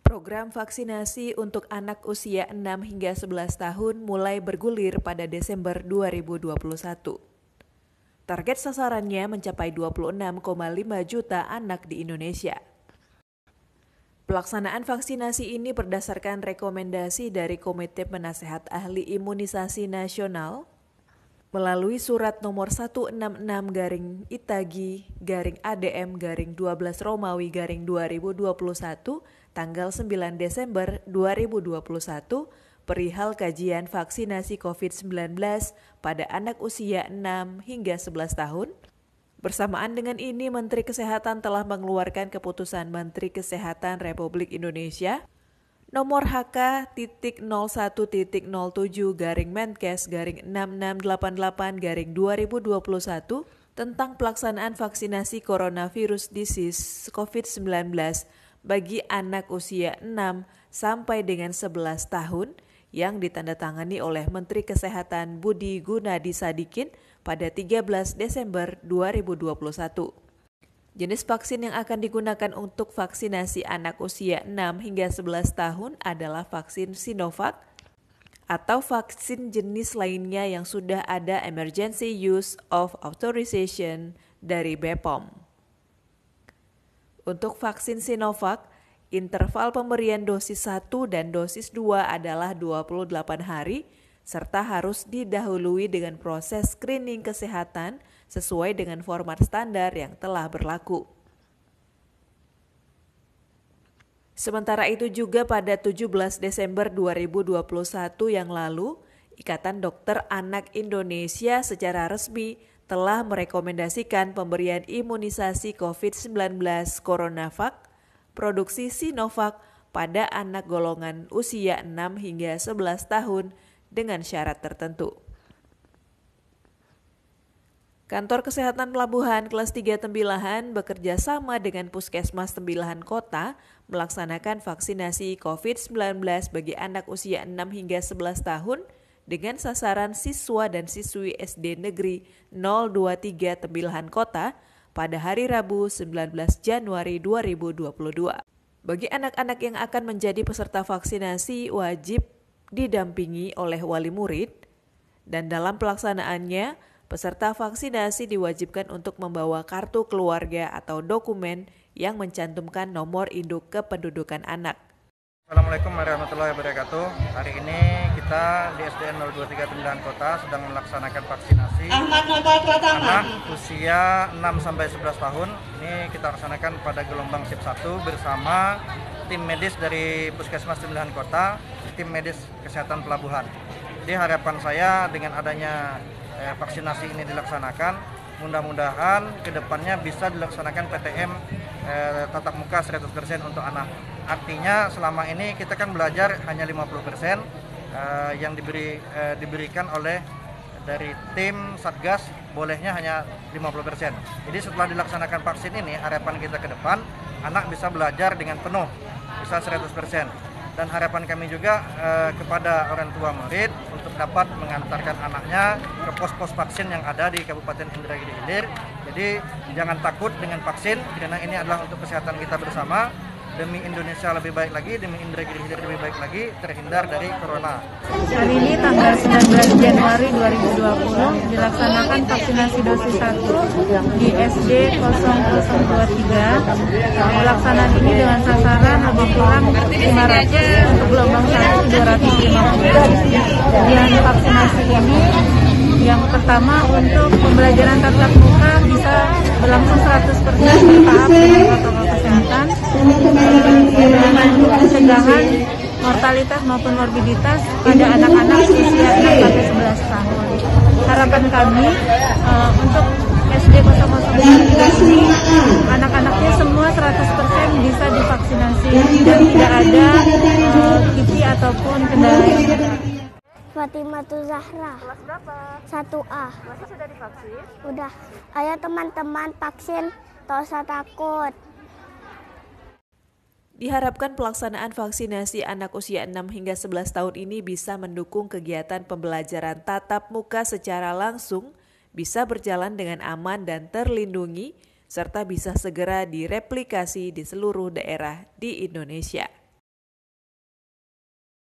Program vaksinasi untuk anak usia 6 hingga 11 tahun mulai bergulir pada Desember 2021. Target sasarannya mencapai 26,5 juta anak di Indonesia. Pelaksanaan vaksinasi ini berdasarkan rekomendasi dari Komite Penasehat Ahli Imunisasi Nasional melalui surat nomor 166-ITAGI-ADM-12 Romawi-2021 tanggal 9 Desember 2021 perihal kajian vaksinasi COVID-19 pada anak usia 6 hingga 11 tahun. Bersamaan dengan ini, Menteri Kesehatan telah mengeluarkan keputusan Menteri Kesehatan Republik Indonesia nomor HK.07.07-Menkes-6688-2021 tentang pelaksanaan vaksinasi coronavirus disease COVID-19 bagi anak usia 6 sampai dengan 11 tahun yang ditandatangani oleh Menteri Kesehatan Budi Gunadi Sadikin pada 13 Desember 2021. Jenis vaksin yang akan digunakan untuk vaksinasi anak usia 6 hingga 11 tahun adalah vaksin Sinovac atau vaksin jenis lainnya yang sudah ada Emergency Use of Authorization dari BPOM. Untuk vaksin Sinovac, interval pemberian dosis 1 dan dosis 2 adalah 28 hari serta harus didahului dengan proses screening kesehatan sesuai dengan format standar yang telah berlaku. Sementara itu juga pada 17 Desember 2021 yang lalu, Ikatan Dokter Anak Indonesia secara resmi telah merekomendasikan pemberian imunisasi COVID-19 CoronaVac produksi Sinovac pada anak golongan usia 6 hingga 11 tahun dengan syarat tertentu. Kantor Kesehatan Pelabuhan kelas 3 Tembilahan bekerja sama dengan Puskesmas Tembilahan Kota melaksanakan vaksinasi COVID-19 bagi anak usia 6 hingga 11 tahun dengan sasaran siswa dan siswi SD Negeri 023 Tembilahan Kota pada hari Rabu 19 Januari 2022. Bagi anak-anak yang akan menjadi peserta vaksinasi wajib didampingi oleh wali murid dan dalam pelaksanaannya peserta vaksinasi diwajibkan untuk membawa kartu keluarga atau dokumen yang mencantumkan nomor induk kependudukan anak. Assalamualaikum warahmatullahi wabarakatuh. Hari ini kita di SDN 023 Tembilahan Kota sedang melaksanakan vaksinasi anak usia 6-11 tahun. Ini kita laksanakan pada gelombang shift 1 bersama tim medis dari Puskesmas Tembilahan Kota, tim medis kesehatan pelabuhan. Jadi harapan saya dengan adanya vaksinasi ini dilaksanakan, mudah-mudahan kedepannya bisa dilaksanakan PTM tatap muka 100% untuk anak. Artinya selama ini kita kan belajar hanya 50% yang diberikan oleh dari tim Satgas, bolehnya hanya 50%. Jadi setelah dilaksanakan vaksin ini, harapan kita ke depan anak bisa belajar dengan penuh, bisa 100%. Dan harapan kami juga kepada orang tua murid untuk dapat mengantarkan anaknya ke pos-pos vaksin yang ada di Kabupaten Indragiri Hilir. Jadi jangan takut dengan vaksin karena ini adalah untuk kesehatan kita bersama. Demi Indonesia lebih baik lagi, demi Indragiri Hilir lebih baik lagi, terhindar dari corona. Hari ini tanggal 19 Januari 2020 dilaksanakan vaksinasi dosis 1 di SD 0023. Pelaksanaan ini dengan sasaran lebih kurang 500, untuk gelombang 1 250. Kemudian vaksinasi ini yang pertama untuk pembelajaran tatap muka bisa berlangsung 100% bertahap dengan protokol kesehatan dengan pencegahan mortalitas maupun morbiditas pada anak-anak usia 6-11 tahun. Harapan kami untuk SD 0023 ini anak-anaknya semua 100% bisa divaksinasi dan tidak ada kipi ataupun kendala. Fatimatul Zahra. Kelas berapa? 1A. Masih sudah divaksin? Udah. Ayo teman-teman vaksin, tak usah takut. Diharapkan pelaksanaan vaksinasi anak usia 6 hingga 11 tahun ini bisa mendukung kegiatan pembelajaran tatap muka secara langsung, bisa berjalan dengan aman dan terlindungi, serta bisa segera direplikasi di seluruh daerah di Indonesia.